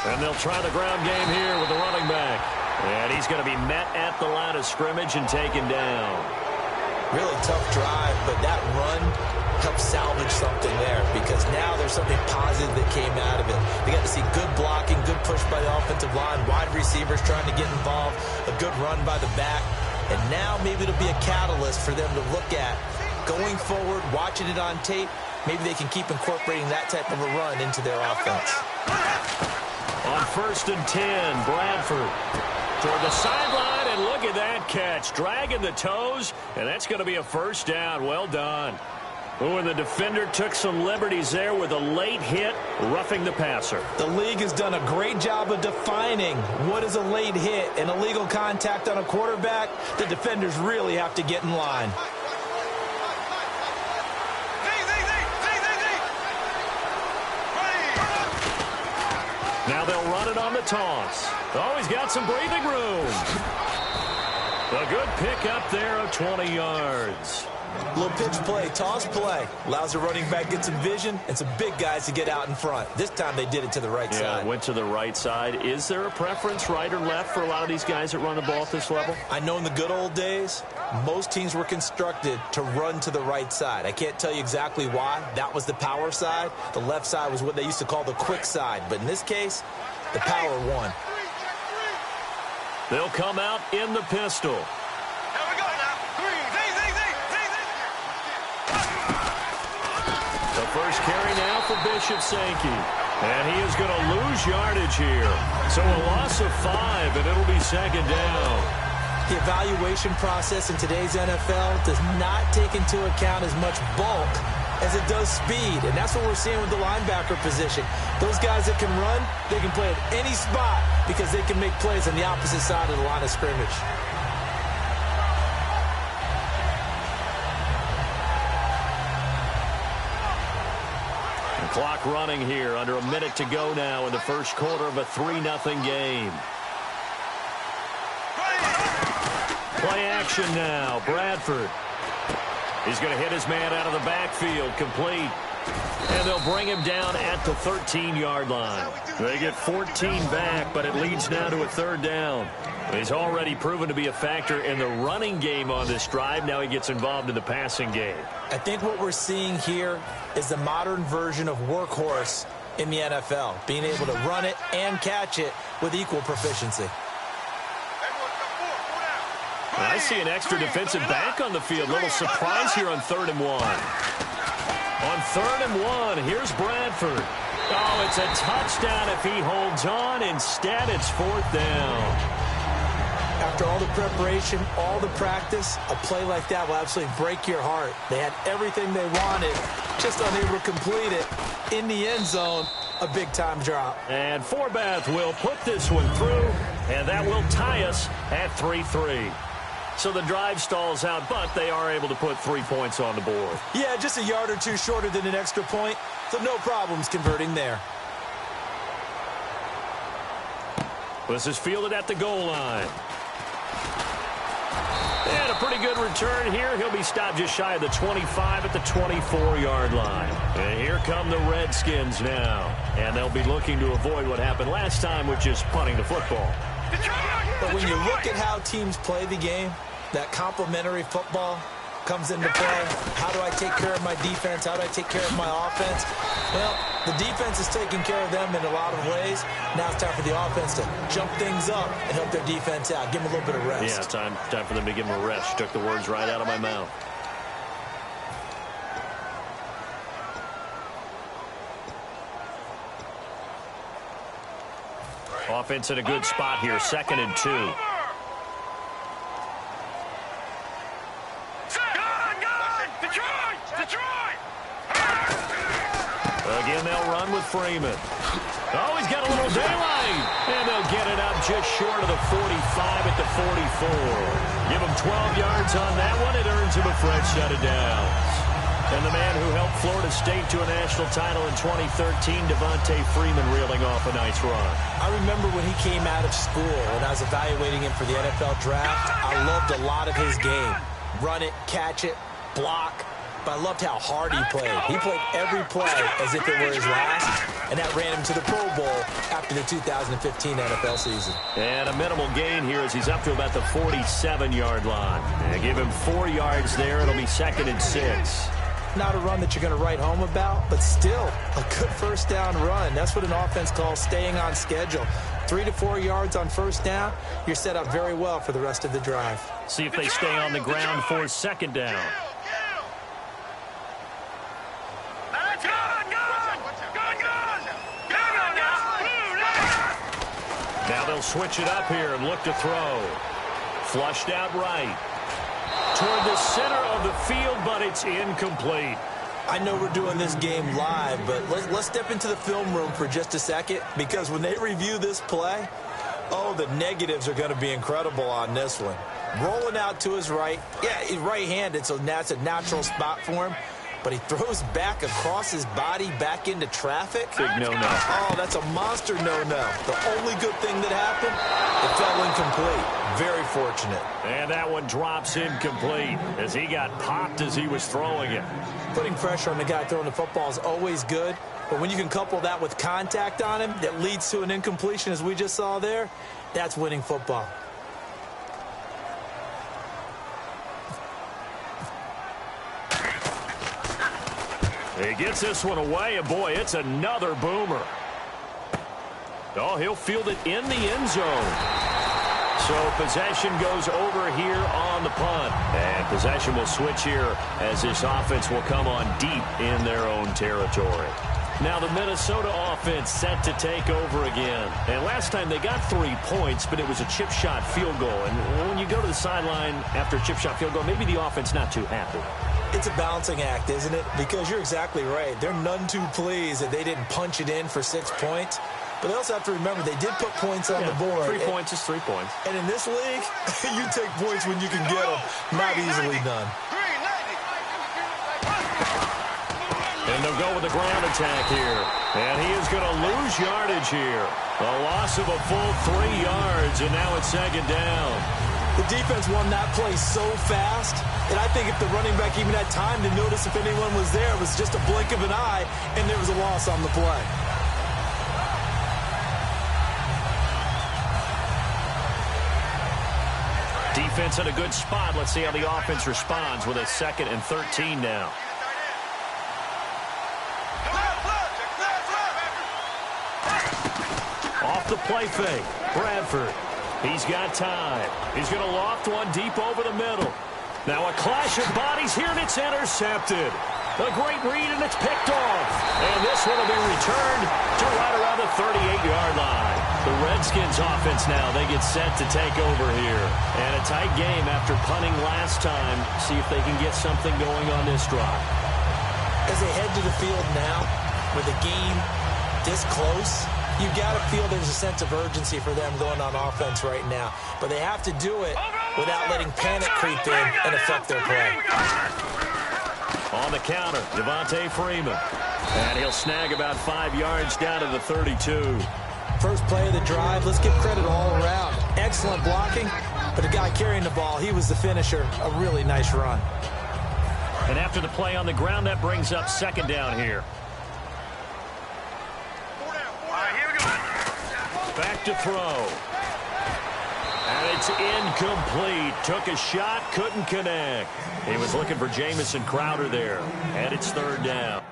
And they'll try the ground game here with the running back. And he's going to be met at the line of scrimmage and taken down. Really tough drive, but that run helped salvage something there because now there's something positive that came out of it. They got to see good blocking, good push by the offensive line, wide receivers trying to get involved, a good run by the back. And now maybe it'll be a catalyst for them to look at going forward, watching it on tape. Maybe they can keep incorporating that type of a run into their offense. On 1st and 10, Bradford toward the sideline, and look at that catch. Dragging the toes, and that's going to be a first down. Well done. Oh, and the defender took some liberties there with a late hit, roughing the passer. The league has done a great job of defining what is a late hit and illegal contact on a quarterback. The defenders really have to get in line. Now they'll run it on the toss. Oh, he's got some breathing room. A good pick up there of 20 yards. Little pitch play, toss play. Allows the running back to get some vision and some big guys to get out in front. This time they did it to the right side. Yeah, went to the right side. Is there a preference, right or left, for a lot of these guys that run the ball at this level? I know in the good old days, most teams were constructed to run to the right side. I can't tell you exactly why. That was the power side. The left side was what they used to call the quick side. But in this case, the power won. They'll come out in the pistol. The first carry now for Bishop Sankey. And he is going to lose yardage here. So a loss of 5, and it'll be second down. The evaluation process in today's NFL does not take into account as much bulk as it does speed. And that's what we're seeing with the linebacker position. Those guys that can run, they can play at any spot because they can make plays on the opposite side of the line of scrimmage. Clock running here, under a minute to go now in the first quarter of a 3-0 game. Play action now, Bradford. He's going to hit his man out of the backfield, complete. And they'll bring him down at the 13-yard line. They get 14 back, but it leads now to a third down. He's already proven to be a factor in the running game on this drive. Now he gets involved in the passing game. I think what we're seeing here is the modern version of workhorse in the NFL, being able to run it and catch it with equal proficiency. I see an extra defensive back on the field. Little surprise here on 3rd and 1. On 3rd and 1, here's Bradford. Oh, it's a touchdown if he holds on. Instead, it's 4th down. After all the preparation, all the practice, a play like that will absolutely break your heart. They had everything they wanted, just unable to complete it. In the end zone, a big-time drop. And Forbath will put this one through, and that will tie us at 3-3. So the drive stalls out, but they are able to put 3 points on the board. Yeah, just a yard or two shorter than an extra point, so no problems converting there. This is fielded at the goal line. And a pretty good return here. He'll be stopped just shy of the 25 at the 24-yard line. And here come the Redskins now. And they'll be looking to avoid what happened last time, which is punting the football. But when you look at how teams play the game, that complementary football comes into play. How do I take care of my defense? How do I take care of my offense? Well, the defense is taking care of them in a lot of ways. Now it's time for the offense to jump things up and help their defense out. Give them a little bit of rest. Yeah, time for them to give them a rest. You took the words right out of my mouth. Offense in a good spot here. 2nd and 2. Again, they'll run with Freeman. Oh, he's got a little daylight. And they'll get it up just short of the 45 at the 44. Give him 12 yards on that one. It earns him a fresh set of downs. And the man who helped Florida State to a national title in 2013, Devontae Freeman, reeling off a nice run. I remember when he came out of school, when I was evaluating him for the NFL draft, I loved a lot of his game. Run it, catch it, block. But I loved how hard he played. He played every play as if it were his last, and that ran him to the Pro Bowl after in the 2015 NFL season. And a minimal gain here as he's up to about the 47-yard line. And give him 4 yards there. It'll be 2nd and 6. Not a run that you're going to write home about, but still a good first down run. That's what an offense calls staying on schedule. 3 to 4 yards on first down, you're set up very well for the rest of the drive. See if they stay on the ground for 2nd down. Now they'll switch it up here and look to throw. Flushed out right. Toward the center of the field, but it's incomplete. I know we're doing this game live, but let's step into the film room for just a second, because when they review this play, oh, the negatives are going to be incredible on this one. Rolling out to his right. Yeah, he's right-handed, so that's a natural spot for him. But he throws back across his body back into traffic. Big no-no. Oh, that's a monster no-no. The only good thing that happened, it fell incomplete. Very fortunate. And that one drops incomplete as he got popped as he was throwing it. Putting pressure on the guy throwing the football is always good, but when you can couple that with contact on him that leads to an incompletion, as we just saw there, that's winning football. He gets this one away, and boy, it's another boomer. Oh, he'll field it in the end zone. So possession goes over here on the punt. And possession will switch here as this offense will come on deep in their own territory. Now the Minnesota offense set to take over again. And last time they got 3 points, but it was a chip shot field goal. And when you go to the sideline after a chip shot field goal, maybe the offense not too happy. It's a balancing act, isn't it? Because you're exactly right. They're none too pleased that they didn't punch it in for 6 points. But they also have to remember they did put points on the board. 3 points is 3 points. And in this league, you take points when you can get them. Not easily done. And they'll go with the ground attack here. And he is going to lose yardage here. A loss of a full 3 yards, and now it's 2nd down. The defense won that play so fast, and I think if the running back even had time to notice if anyone was there, it was just a blink of an eye, and there was a loss on the play. Defense in a good spot. Let's see how the offense responds with a 2nd and 13 now. Off the play fake. Bradford. He's got time. He's going to loft one deep over the middle. Now a clash of bodies here, and it's intercepted. A great read, and it's picked off. And this one will be returned to right around the 38-yard line. The Redskins offense now, they get set to take over here. And a tight game after punting last time. See if they can get something going on this drive. As they head to the field now, with the game this close, you got to feel there's a sense of urgency for them going on offense right now. But they have to do it without letting panic creep in and affect their play. On the counter, Devontae Freeman. And he'll snag about 5 yards down to the 32. First play of the drive, let's give credit all around. Excellent blocking, but the guy carrying the ball, he was the finisher. A really nice run. And after the play on the ground, that brings up 2nd down here. Back to throw. And it's incomplete. Took a shot, couldn't connect. He was looking for Jamison Crowder there. And it's 3rd down.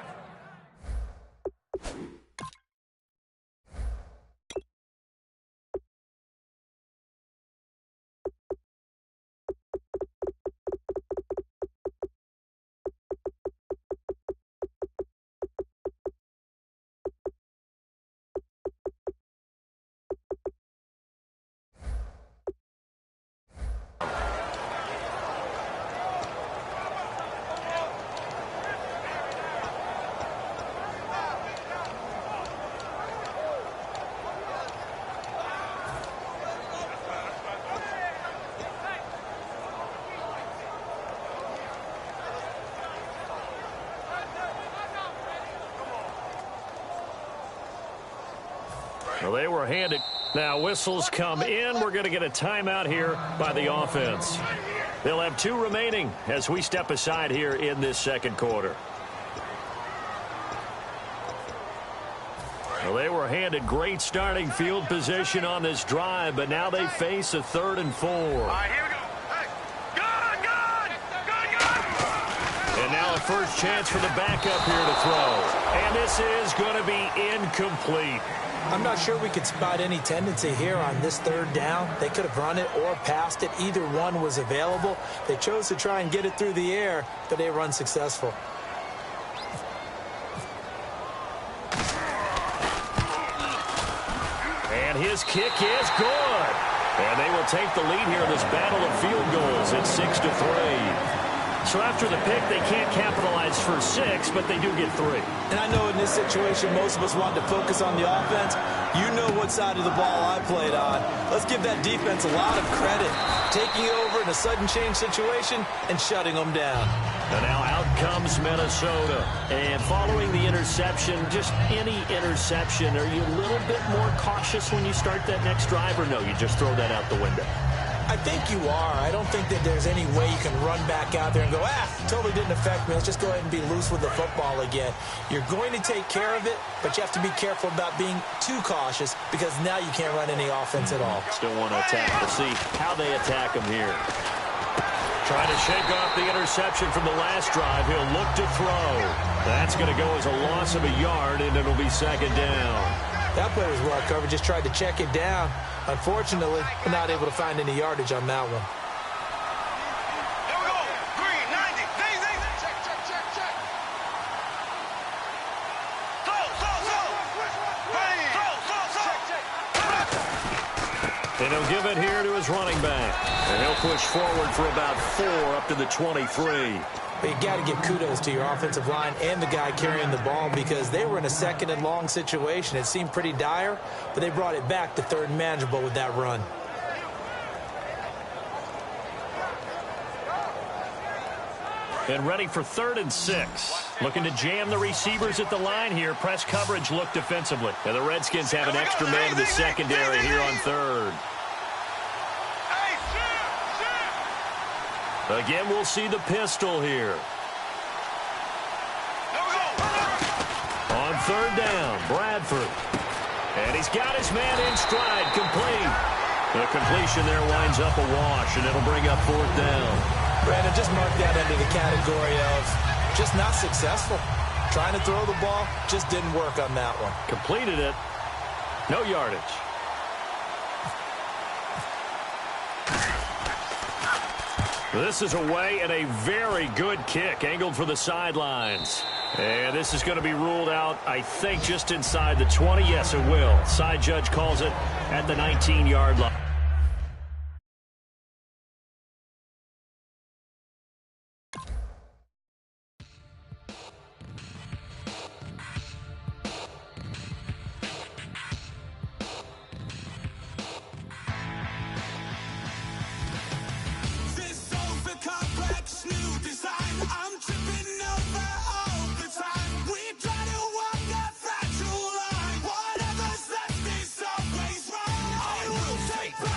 Well, they were handed. Now whistles come in. We're going to get a timeout here by the offense. They'll have 2 remaining as we step aside here in this 2nd quarter. Well, Well, they were handed great starting field position on this drive, but now they face a 3rd and 4. All right, here we go. Hey, good. And now a first chance for the backup here to throw. And this is going to be incomplete. I'm not sure we could spot any tendency here on this 3rd down. They could have run it or passed it. Either one was available. They chose to try and get it through the air, but they were unsuccessful. And his kick is good. And they will take the lead here in this battle of field goals at 6-3. So after the pick, they can't capitalize for 6, but they do get 3. And I know in this situation, most of us wanted to focus on the offense. You know what side of the ball I played on. Let's give that defense a lot of credit. Taking over in a sudden change situation and shutting them down. And now out comes Minnesota. And following the interception, just any interception, are you a little bit more cautious when you start that next drive, or no, you just throw that out the window? I think you are. I don't think that there's any way you can run back out there and go, totally didn't affect me. Let's just go ahead and be loose with the football again. You're going to take care of it, but you have to be careful about being too cautious because now you can't run any offense at all. Still want to attack. We'll see how they attack him here. Trying to shake off the interception from the last drive. He'll look to throw. That's going to go as a loss of a yard, and it'll be 2nd down. That play was well covered. Just tried to check it down. Unfortunately, we're not able to find any yardage on that one. Here we go. Green, 90. Zing. Check. Throw. And he'll give it here to his running back. And he'll push forward for about 4 up to the 23. But you got to give kudos to your offensive line and the guy carrying the ball because they were in a 2nd and long situation. It seemed pretty dire, but they brought it back to 3rd and manageable with that run. And ready for 3rd and 6. Looking to jam the receivers at the line here. Press coverage look defensively. And the Redskins have an extra man in the secondary here on 3rd. Again, we'll see the pistol here. On 3rd down, Bradford. And he's got his man in stride, complete. The completion there winds up a wash, and it'll bring up 4th down. Brandon, just mark that under the category of just not successful. Trying to throw the ball, just didn't work on that one. Completed it. No yardage. This is away and a very good kick angled for the sidelines. And this is going to be ruled out, I think, just inside the 20. Yes, it will. Side judge calls it at the 19-yard line. Take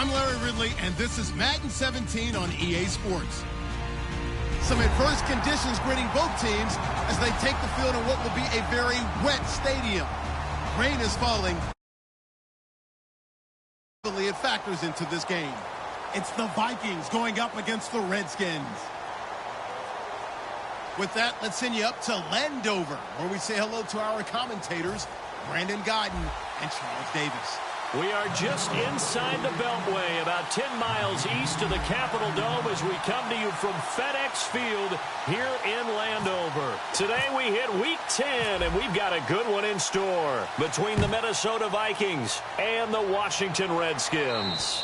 I'm Larry Ridley, and this is Madden 17 on EA Sports. Some adverse conditions greeting both teams as they take the field in what will be a very wet stadium. Rain is falling. It factors into this game. It's the Vikings going up against the Redskins. With that, let's send you up to Landover, where we say hello to our commentators, Brandon Godden and Charles Davis. We are just inside the Beltway, about 10 miles east of the Capitol Dome as we come to you from FedEx Field here in Landover. Today we hit Week 10, and we've got a good one in store between the Minnesota Vikings and the Washington Redskins.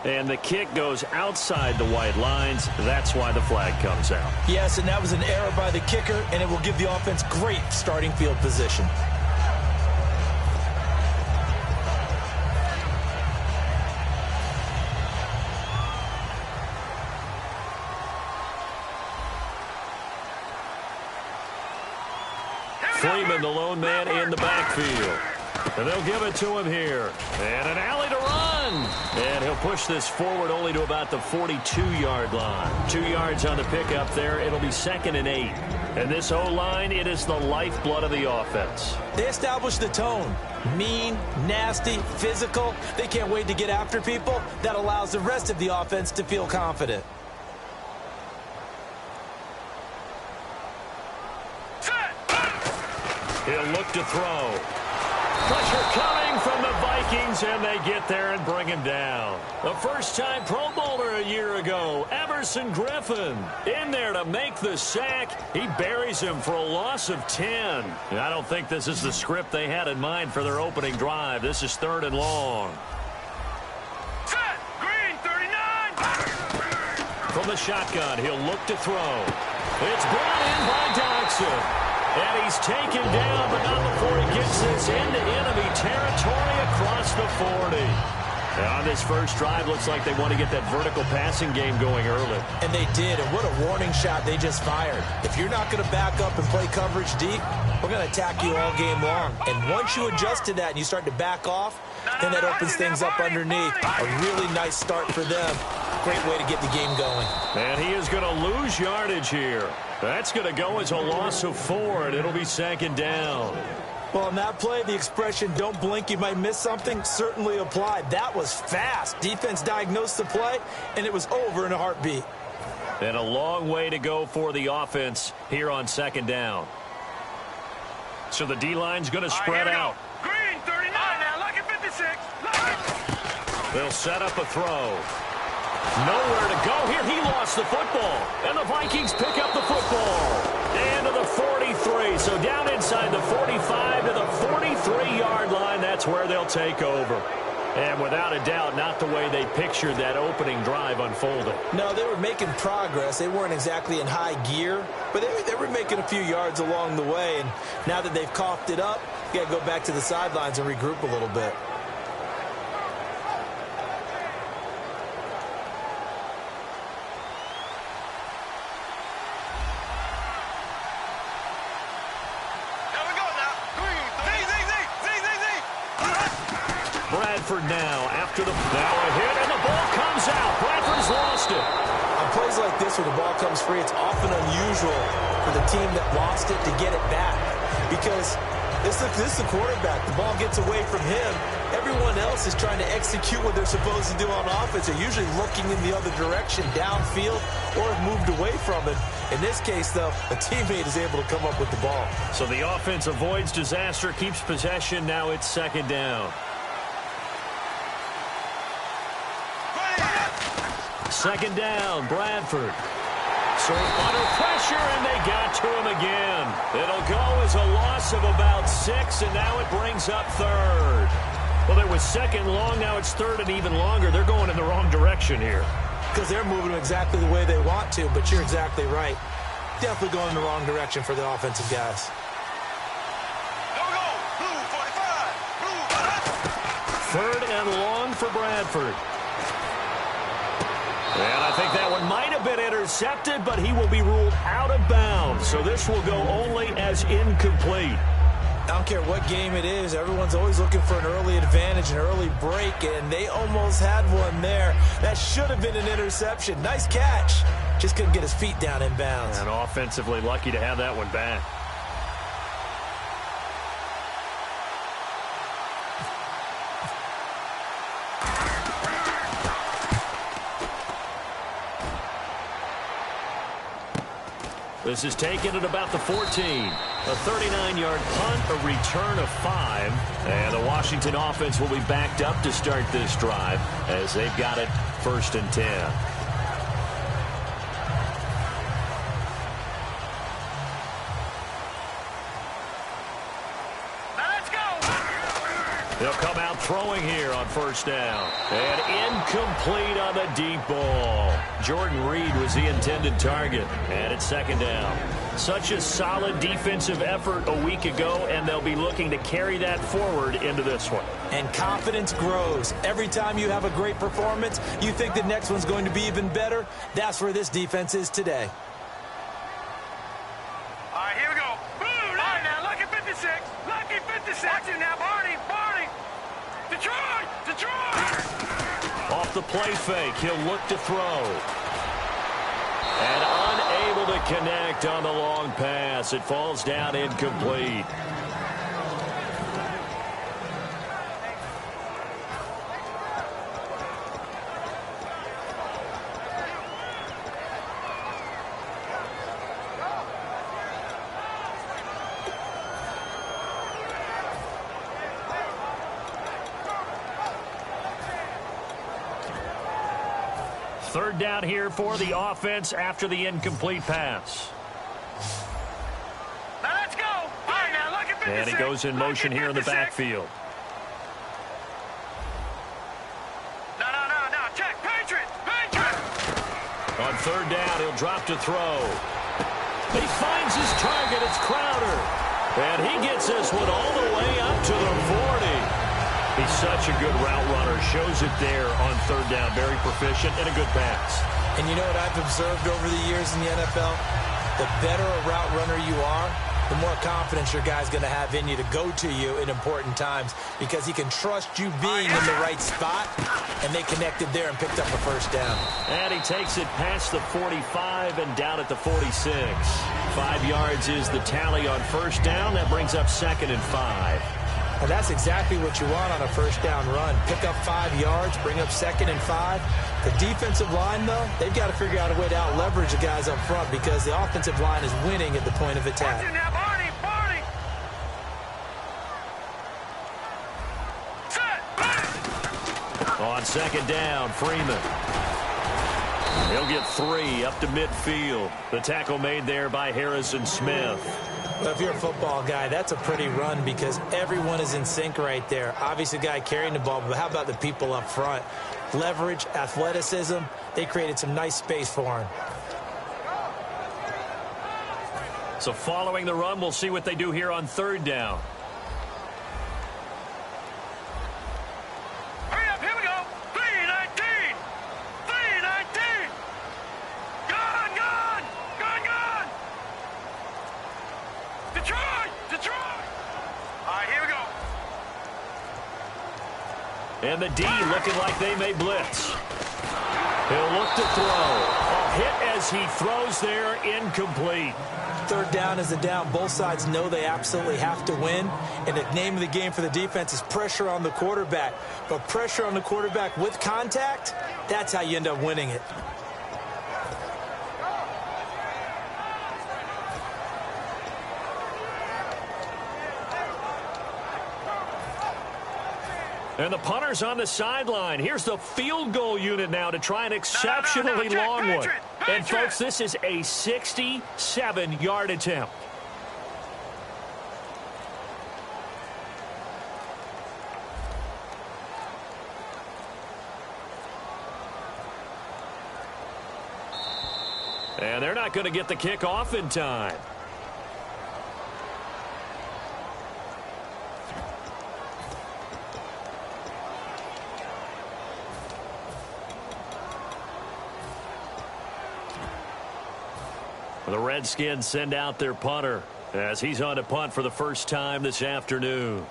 And the kick goes outside the white lines. That's why the flag comes out. Yes, and that was an error by the kicker, and it will give the offense great starting field position. Freeman, the lone man in the backfield. And they'll give it to him here. And an alley to run. And he'll push this forward only to about the 42-yard line. 2 yards on the pickup there. It'll be 2nd and 8. And this O-line, it is the lifeblood of the offense. They established the tone. Mean, nasty, physical. They can't wait to get after people. That allows the rest of the offense to feel confident. He'll look to throw. Pressure coming from the Vikings, and they get there and bring him down. A first-time Pro Bowler a year ago, Everson Griffin, in there to make the sack. He buries him for a loss of 10. And I don't think this is the script they had in mind for their opening drive. This is 3rd and long. Set. Green, 39. From the shotgun, he'll look to throw. It's brought in by Dodson. And he's taken down, but not before he gets this into enemy territory across the 40. And on this first drive, looks like they want to get that vertical passing game going early. And they did, and what a warning shot they just fired. If you're not going to back up and play coverage deep, we're going to attack you all game long. And once you adjust to that and you start to back off, then that opens things up underneath. A really nice start for them. Great way to get the game going. And he is going to lose yardage here. That's going to go as a loss of 4, and it'll be 2nd down. Well, on that play, the expression, don't blink, you might miss something, certainly applied. That was fast. Defense diagnosed the play, and it was over in a heartbeat. And a long way to go for the offense here on 2nd down. So the D-line's going to spread out. Green, 39. Now, look at 56. Look. They'll set up a throw. Nowhere to go here. He lost the football. And the Vikings pick up the football. And to the 43. So down inside the 45 to the 43-yard line. That's where they'll take over. And without a doubt, not the way they pictured that opening drive unfolding. No, they were making progress. They weren't exactly in high gear, but they were making a few yards along the way. And now that they've coughed it up, you got to go back to the sidelines and regroup a little bit. Bradford now after the a hit, and the ball comes out. Bradford's lost it. On plays like this where the ball comes free, it's often unusual for the team that lost it to get it back because this is the quarterback. The ball gets away from him. Everyone else is trying to execute what they're supposed to do on offense. They're usually looking in the other direction, downfield, or have moved away from it. In this case, though, a teammate is able to come up with the ball. So the offense avoids disaster, keeps possession. Now it's 2nd down. 2nd down, Bradford. So under pressure, and they got to him again. It'll go as a loss of about 6, and now it brings up 3rd. Well, it was 2nd long, now it's 3rd and even longer. They're going in the wrong direction here. Because they're moving exactly the way they want to, but you're exactly right. Definitely going in the wrong direction for the offensive guys. Go, blue 45, blue. 3rd and long for Bradford. And I think that one might have been intercepted, but he will be ruled out of bounds. So this will go only as incomplete. I don't care what game it is. Everyone's always looking for an early advantage, an early break, and they almost had one there. That should have been an interception. Nice catch. Just couldn't get his feet down in bounds. And offensively lucky to have that one back. This is taken at about the 14. A 39-yard punt, a return of 5. And the Washington offense will be backed up to start this drive as they've got it 1st and 10. They'll come out throwing here on 1st down. And incomplete on the deep ball. Jordan Reed was the intended target. And it's 2nd down. Such a solid defensive effort a week ago, and they'll be looking to carry that forward into this one. And confidence grows. Every time you have a great performance, you think the next one's going to be even better. That's where this defense is today. All right, here we go. Boom! All right, now, lucky 56. Lucky 56. Watch it now, Barney. Detroit! Detroit! Off the play fake, he'll look to throw. And unable to connect on the long pass. It falls down incomplete. Third down here for the offense after the incomplete pass. Now let's go. All right, now look at 56. And he goes in motion here in the backfield. No. Check. Patriot. On 3rd down, he'll drop to throw. He finds his target. It's Crowder. And he gets this one all the way up to the 40. He's such a good route runner. Shows it there on 3rd down. Very proficient and a good pass. And you know what I've observed over the years in the NFL? The better a route runner you are, the more confidence your guy's going to have in you to go to you in important times because he can trust you being in the right spot, and they connected there and picked up a 1st down. And he takes it past the 45 and down at the 46. 5 yards is the tally on 1st down. That brings up 2nd and 5. And that's exactly what you want on a 1st down run. Pick up 5 yards, bring up 2nd and 5. The defensive line, though, they've got to figure out a way to out-leverage the guys up front because the offensive line is winning at the point of attack. Barney. Set. On 2nd down, Freeman. He'll get 3 up to midfield. The tackle made there by Harrison Smith. Well, if you're a football guy, that's a pretty run because everyone is in sync right there. Obviously, the guy carrying the ball, but how about the people up front? Leverage, athleticism, they created some nice space for him. So following the run, we'll see what they do here on 3rd down. Hurry up, here we go. 3-19. 3-19. Gone. Detroit. All right, here we go. And the D looking like they may blitz. He'll look to throw. A hit as he throws there, incomplete. 3rd down is a down. Both sides know they absolutely have to win. And the name of the game for the defense is pressure on the quarterback. But pressure on the quarterback with contact, that's how you end up winning it. And the punter's on the sideline. Here's the field goal unit now to try an exceptionally long one. And, folks, this is a 67-yard attempt. And they're not going to get the kick off in time. The Redskins send out their punter. as he's on to punt for the first time this afternoon.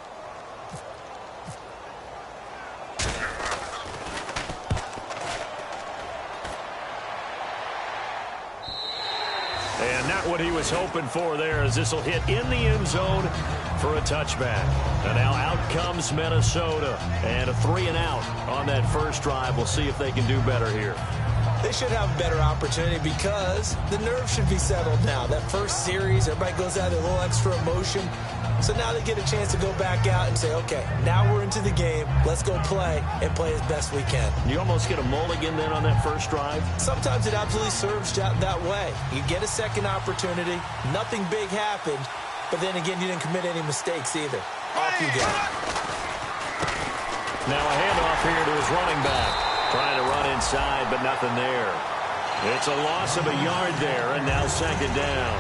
And not what he was hoping for there, as this will hit in the end zone for a touchback. And now out comes Minnesota. And a 3-and-out on that first drive. We'll see if they can do better here. They should have a better opportunity because the nerves should be settled now. That first series, everybody goes out with a little extra emotion. So now they get a chance to go back out and say, okay, now we're into the game. Let's go play and play as best we can. You almost get a mulligan then on that first drive? Sometimes it absolutely serves that way. You get a second opportunity. Nothing big happened. But then again, you didn't commit any mistakes either. Off you go. Now a handoff here to his running back. Trying to run inside, but nothing there. It's a loss of a yard there, and now second down.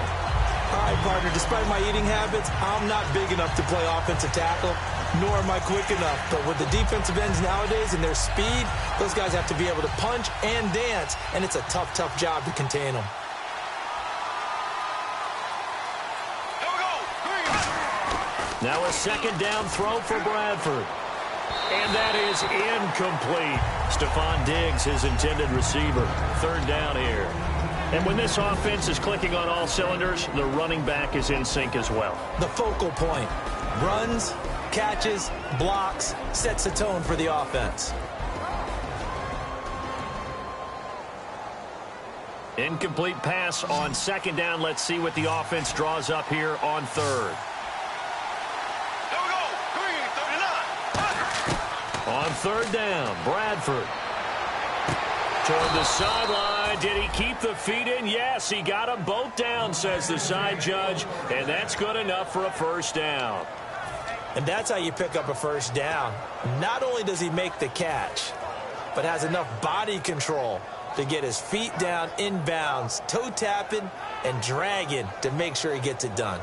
All right, partner, despite my eating habits, I'm not big enough to play offensive tackle, nor am I quick enough. But with the defensive ends nowadays and their speed, those guys have to be able to punch and dance, and it's a tough, tough job to contain them. Now a second down throw for Bradford. And that is incomplete. Stephon Diggs, his intended receiver. Third down here. And when this offense is clicking on all cylinders, the running back is in sync as well. The focal point. Runs, catches, blocks, sets the tone for the offense. Incomplete pass on second down. Let's see what the offense draws up here on third. On third down, Bradford. Toward the sideline. Did he keep the feet in? Yes, he got them both down, says the side judge. And that's good enough for a first down. And that's how you pick up a first down. Not only does he make the catch, but has enough body control to get his feet down inbounds, toe tapping and dragging to make sure he gets it done.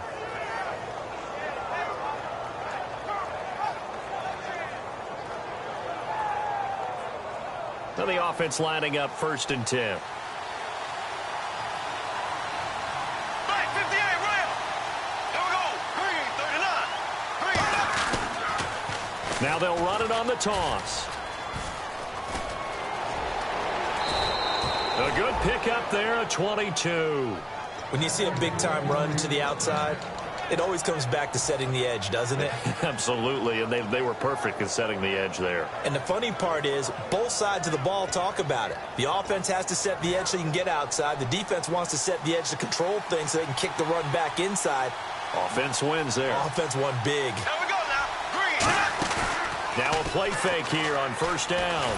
Now the offense lining up 1st and 10. Now they'll run it on the toss. A good pickup there, a 22. When you see a big-time run to the outside, it always comes back to setting the edge, doesn't it? Absolutely, and they were perfect in setting the edge there. And the funny part is, both sides of the ball talk about it. The offense has to set the edge so you can get outside. The defense wants to set the edge to control things so they can kick the run back inside. Offense wins there. Offense won big. Here we go now. Green. Now a play fake here on first down.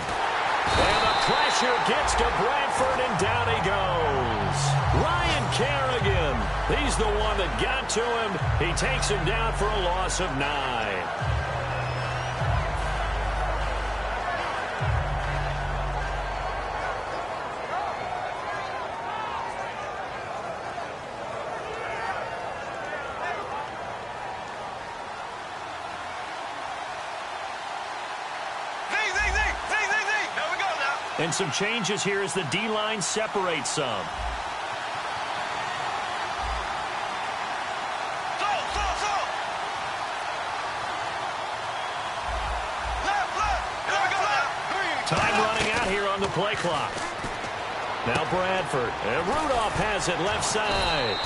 And the pressure gets to Bradford, and down he goes. Ryan Kerrigan, he's the one that got to him. He takes him down for a loss of 9. And some changes here as the D-line separates some. Time running out here on the play clock. Now Bradford. And Rudolph has it left side.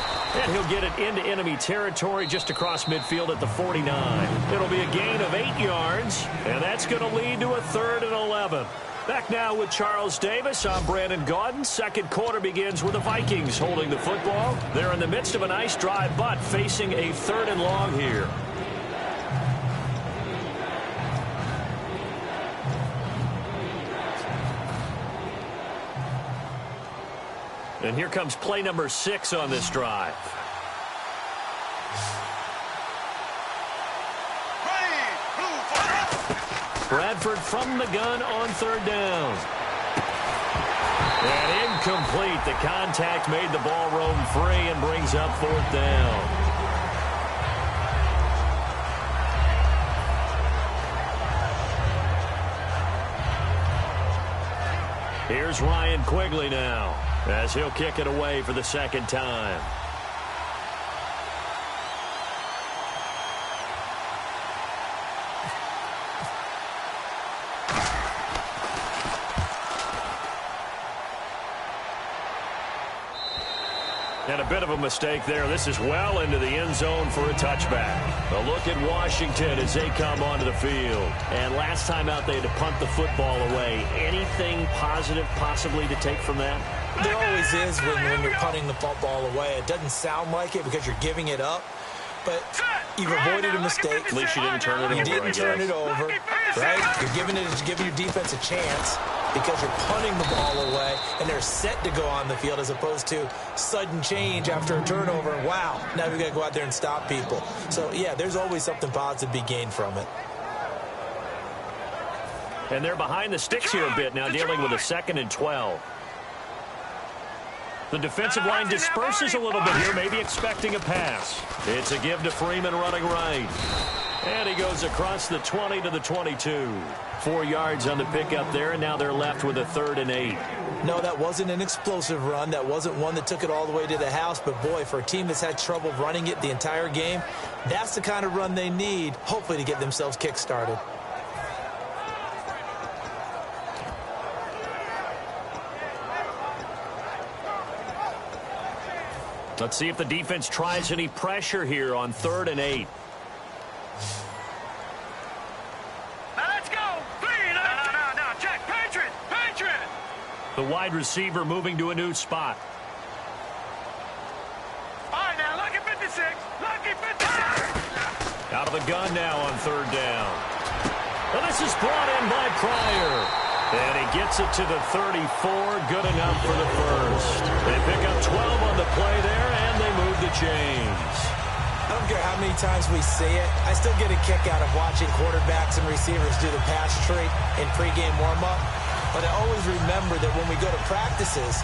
And he'll get it into enemy territory just across midfield at the 49. It'll be a gain of 8 yards. And that's going to lead to a 3rd and 11. Back now with Charles Davis. I'm Brandon Gaudin. Second quarter begins with the Vikings holding the football. They're in the midst of a nice drive, but facing a 3rd and long here. And here comes play number 6 on this drive. Bradford from the gun on 3rd down. And incomplete. The contact made the ball roam free and brings up 4th down. Here's Ryan Quigley now, as he'll kick it away for the 2nd time. And a bit of a mistake there. This is well into the end zone for a touchback. A look at Washington as they come onto the field. And last time out, they had to punt the football away. Anything positive possibly to take from that? There always is when you're punting the football away. It doesn't sound like it because you're giving it up. But you've avoided a mistake. At least you didn't turn it over. You didn't turn it over, right? You're giving your defense a chance because you're punting the ball away, and they're set to go on the field as opposed to sudden change after a turnover. And wow, now we've got to go out there and stop people. So, yeah, there's always something positive to be gained from it. And they're behind the sticks here a bit now, dealing with a 2nd and 12. The defensive line disperses a little bit here, maybe expecting a pass. It's a give to Freeman running right. And he goes across the 20 to the 22. 4 yards on the pickup there, and now they're left with a 3rd and 8. No, that wasn't an explosive run. That wasn't one that took it all the way to the house. But, boy, for a team that's had trouble running it the entire game, that's the kind of run they need, hopefully, to get themselves kick-started. Let's see if the defense tries any pressure here on 3rd and 8. Now let's go. No. Check. Patriot. The wide receiver moving to a new spot. All right, now, lucky 56. Lucky 56. Out of the gun now on 3rd down. Well, this is brought in by Pryor. And he gets it to the 34. Good enough for the first. They pick up 12 on the play there, and they move the chains. I don't care how many times we see it. I still get a kick out of watching quarterbacks and receivers do the pass tree in pregame warm-up. But I always remember that when we go to practices,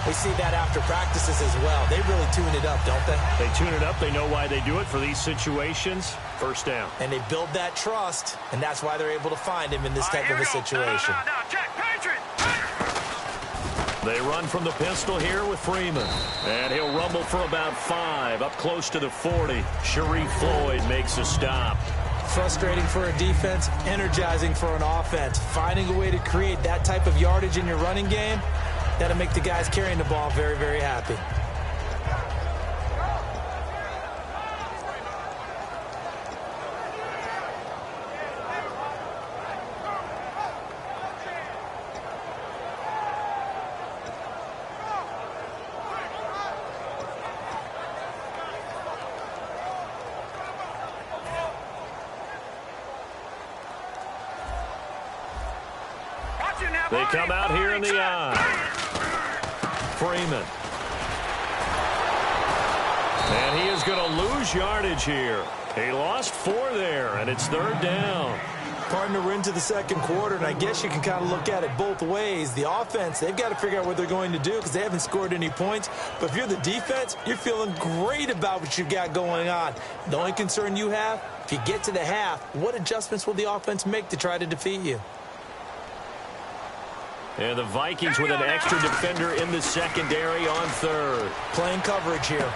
we see that after practices as well. They really tune it up, don't they? They tune it up. They know why they do it for these situations. First down. And they build that trust, and that's why they're able to find him in this type of a situation. No, check. Patriot. They run from the pistol here with Freeman. And he'll rumble for about 5, up close to the 40. Sharif Floyd makes a stop. Frustrating for a defense, energizing for an offense. Finding a way to create that type of yardage in your running game, that'll make the guys carrying the ball very, very happy. They come out here in the eye. Freeman. And he is going to lose yardage here. He lost 4 there, and it's 3rd down. Partner, we're into the 2nd quarter, and I guess you can kind of look at it both ways. The offense, they've got to figure out what they're going to do because they haven't scored any points. But if you're the defense, you're feeling great about what you've got going on. The only concern you have, if you get to the half, what adjustments will the offense make to try to defeat you? And the Vikings with an extra defender in the secondary on 3rd. Playing coverage here.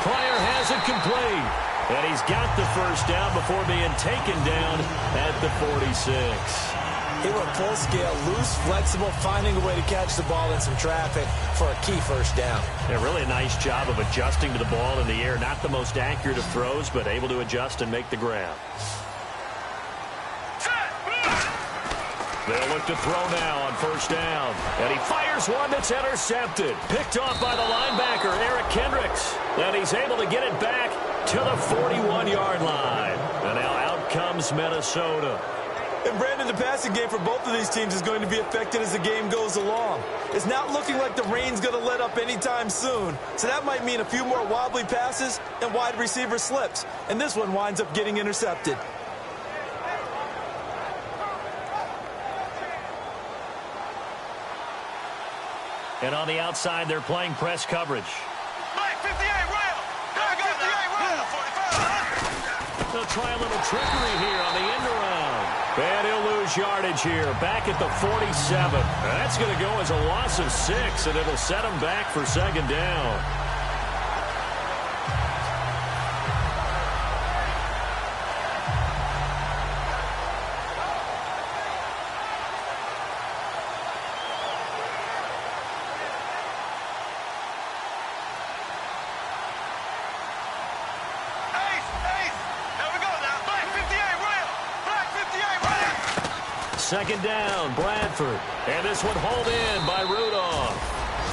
Pryor has it complete. And he's got the first down before being taken down at the 46. He went full scale, loose, flexible, finding a way to catch the ball in some traffic for a key first down. Yeah, really a nice job of adjusting to the ball in the air. Not the most accurate of throws, but able to adjust and make the grab. They'll look to throw now on 1st down. And he fires one that's intercepted. Picked off by the linebacker, Eric Kendricks. And he's able to get it back to the 41-yard line. And now out comes Minnesota. And, Brandon, the passing game for both of these teams is going to be affected as the game goes along. It's not looking like the rain's going to let up anytime soon. So that might mean a few more wobbly passes and wide receiver slips. And this one winds up getting intercepted. And on the outside, they're playing press coverage. Mike, 58, rail. There we go, 58, rail. 45. They'll try a little trickery here on the end around. And he'll lose yardage here, back at the 47. That's going to go as a loss of 6, and it'll set him back for 2nd down. second down, Bradford. And this one hauled in by Rudolph.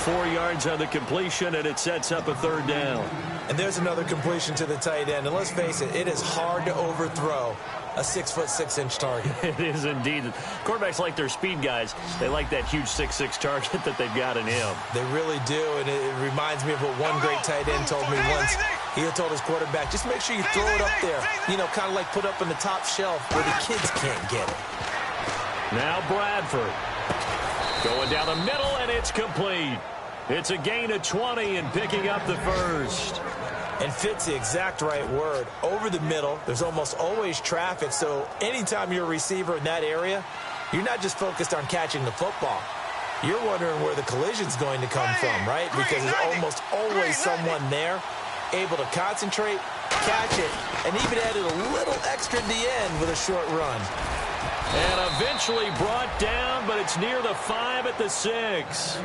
4 yards on the completion, and it sets up a third down. And there's another completion to the tight end. And let's face it, it is hard to overthrow a 6'6" target. It is indeed. Quarterbacks like their speed guys. They like that huge 6'6" target that they've got in him. They really do, and it reminds me of what one great tight end told me once. He had told his quarterback, just make sure you throw it up there, you know, kind of like put up on the top shelf where the kids can't get it. Now Bradford going down the middle, and it's complete. It's a gain of 20 and picking up the first. And fits the exact right word. Over the middle, there's almost always traffic, so anytime you're a receiver in that area, you're not just focused on catching the football. You're wondering where the collision's going to come from, right? Because there's almost always someone there able to concentrate, catch it, and even added a little extra at the end with a short run. And eventually brought down, but it's near the 5 at the 6.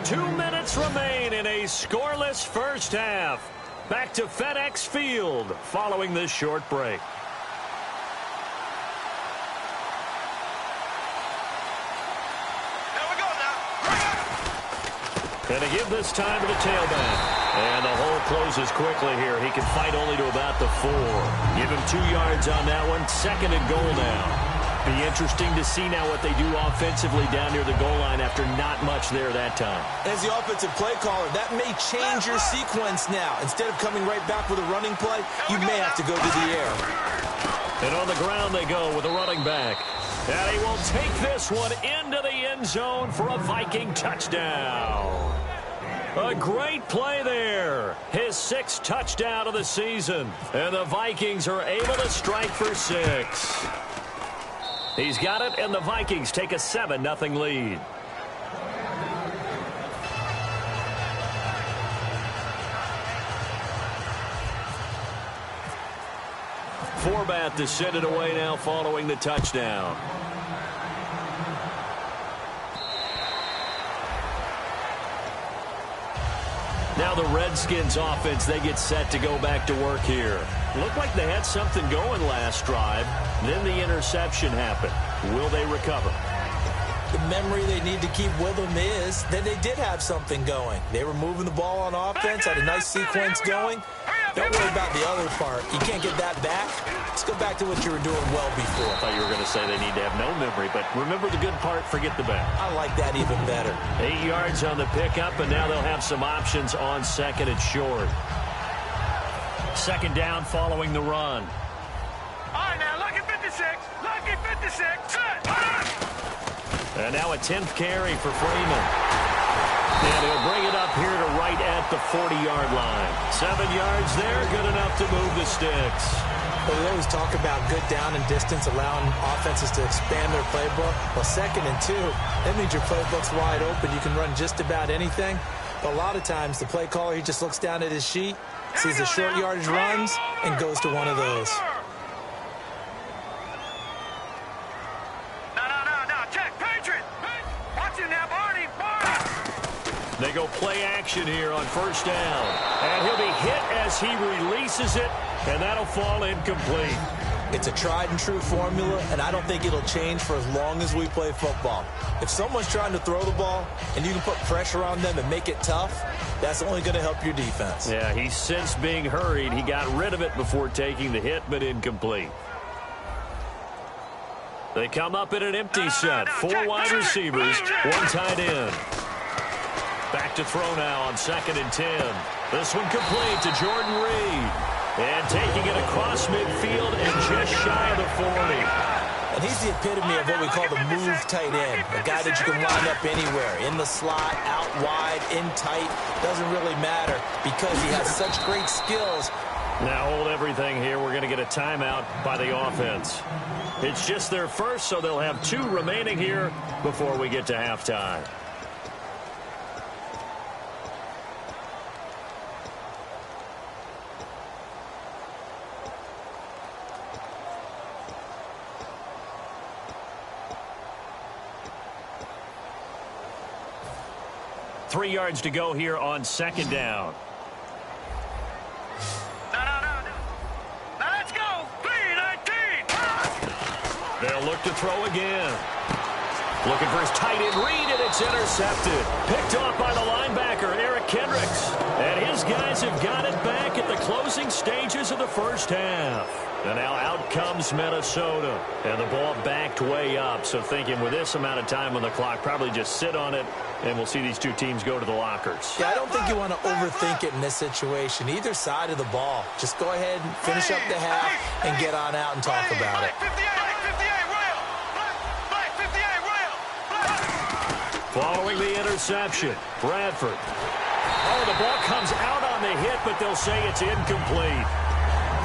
2 minutes remain in a scoreless first half. Back to FedEx Field following this short break. There we go now. And they give this time to the tailback. And the hole closes quickly here. He can fight only to about the 4. Give him 2 yards on that one. Second and goal now. Be interesting to see now what they do offensively down near the goal line after not much there that time. As the offensive play caller, that may change your sequence now. Instead of coming right back with a running play, you may have to go to the air. And on the ground they go with a running back. And he will take this one into the end zone for a Viking touchdown. A great play there. His 6th touchdown of the season. And the Vikings are able to strike for 6. He's got it, and the Vikings take a 7-0 lead. Forbath to send it away now following the touchdown. Now the Redskins offense, they get set to go back to work here. Looked like they had something going last drive. Then the interception happened. Will they recover? The memory they need to keep with them is that they did have something going. They were moving the ball on offense, had a nice sequence going. Don't worry about the other part. You can't get that back. Let's go back to what you were doing well before. I thought you were going to say they need to have no memory, but remember the good part, forget the bad. I like that even better. 8 yards on the pickup, and now they'll have some options on second and short. Second down following the run. All right, now, lucky 56. Lucky 56. Set. And now a 10th carry for Freeman. And he'll bring it up here to right at the 40-yard line. 7 yards there, good enough to move the sticks. Well, we always talk about good down and distance, allowing offenses to expand their playbook. Well, 2nd and 2, that means your playbook's wide open. You can run just about anything. But a lot of times, the play caller, he just looks down at his sheet, sees the short yardage runs, and goes to one of those. They go play action here on first down. And he'll be hit as he releases it, and that'll fall incomplete. It's a tried-and-true formula, and I don't think it'll change for as long as we play football. If someone's trying to throw the ball and you can put pressure on them and make it tough, that's only going to help your defense. Yeah, he sensed being hurried. He got rid of it before taking the hit, but incomplete. They come up in an empty set. 4 wide receivers, 1 tight end. Back to throw now on 2nd and 10. This one complete to Jordan Reed. And taking it across midfield and just shy of the 40. And he's the epitome of what we call the move tight end. A guy that you can line up anywhere. In the slot, out wide, in tight. Doesn't really matter because he has such great skills. Now hold everything here. We're going to get a timeout by the offense. It's just their first, so they'll have 2 remaining here before we get to halftime. Three yards to go here on 2nd down. No. Now let's go. 3-19. They'll look to throw again. Looking for his tight end read, and it's intercepted. Picked off by the linebacker, Eric Kendricks. And his guys have got it back at the closing stages of the first half. And now out comes Minnesota. And the ball backed way up. So thinking with this amount of time on the clock, probably just sit on it, and we'll see these two teams go to the lockers. Yeah, I don't think you want to overthink it in this situation. Either side of the ball. Just go ahead and finish up the half and get on out and talk about it. Following the interception, Bradford. Oh, the ball comes out on the hit, but they'll say it's incomplete.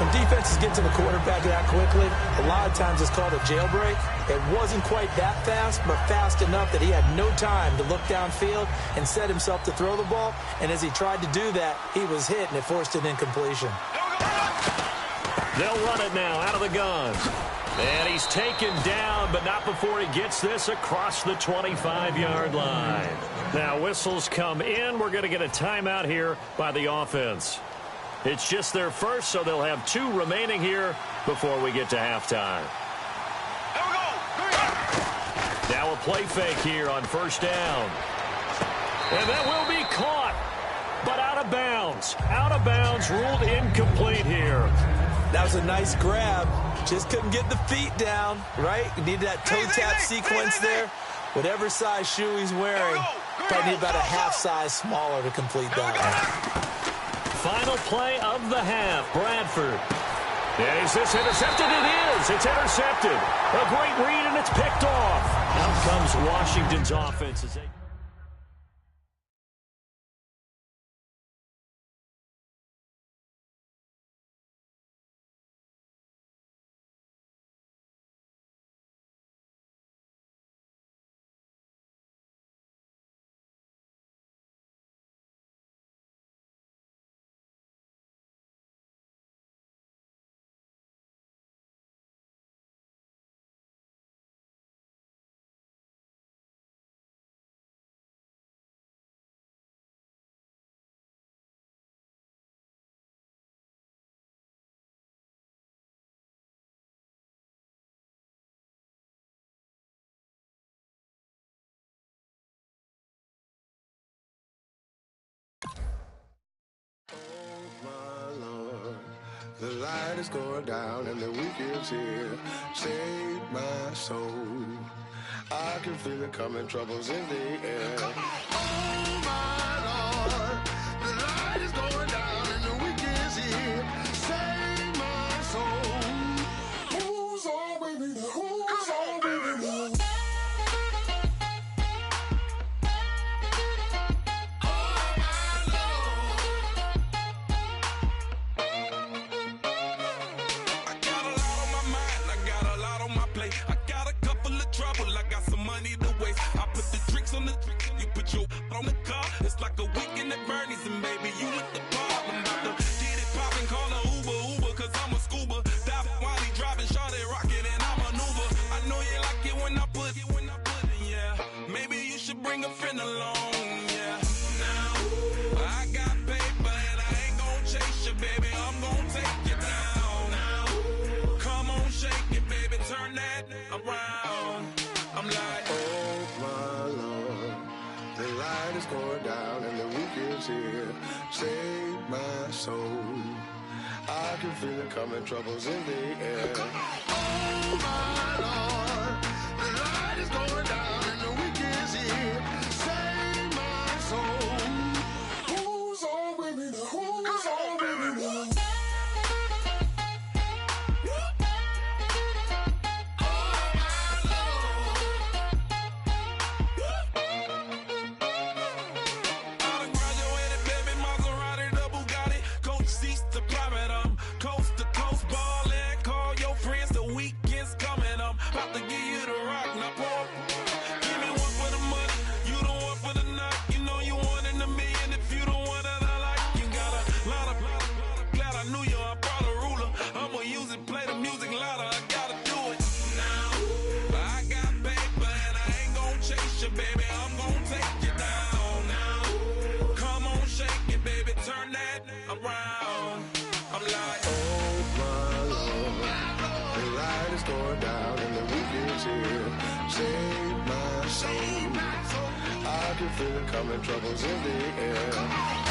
When defenses get to the quarterback that quickly, a lot of times it's called a jailbreak. It wasn't quite that fast, but fast enough that he had no time to look downfield and set himself to throw the ball. And as he tried to do that, he was hit, and it forced an incompletion. They'll run it now out of the gun. And he's taken down, but not before he gets this across the 25-yard line. Now whistles come in. We're going to get a timeout here by the offense. It's just their first, so they'll have 2 remaining here before we get to halftime. Now a play fake here on first down. And that will be caught, but out of bounds. Out of bounds, ruled incomplete here. That was a nice grab. Just couldn't get the feet down, right? You needed that toe tap sequence there. Whatever size shoe he's wearing, probably need about a half size smaller to complete that one. Final play of the half, Bradford. Is this intercepted? It is. It's intercepted. A great read, and it's picked off. Out comes Washington's offense as they... The light is going down and the weekend's here. Save my soul. I can feel it coming, troubles in the air. Oh my Lord, the light is going down and the weekend's here. Save my soul. Who's all with me? Who's all with me? On the car, it's like a weekend at Bernie's, and baby, you with the pop. I'm about to get it poppin', call a Uber, cause I'm a scuba. Dive while he driving, shawty rockin', and I maneuver. I know you like it when I put it, yeah. Maybe you should bring a friend along, yeah. Now, I got paper, and I ain't gon' chase you, baby. I'm gon' take you down. Now, come on, shake it, baby, turn that around. I'm like, oh my Lord. The light is going down and the weekend's here. Save my soul. I can feel it coming, troubles in the air. Oh my Lord, the light is going down and the weekend's here. Save my soul. Who's all with me? Who's all with me? zone. I can feel it coming, troubles in the air.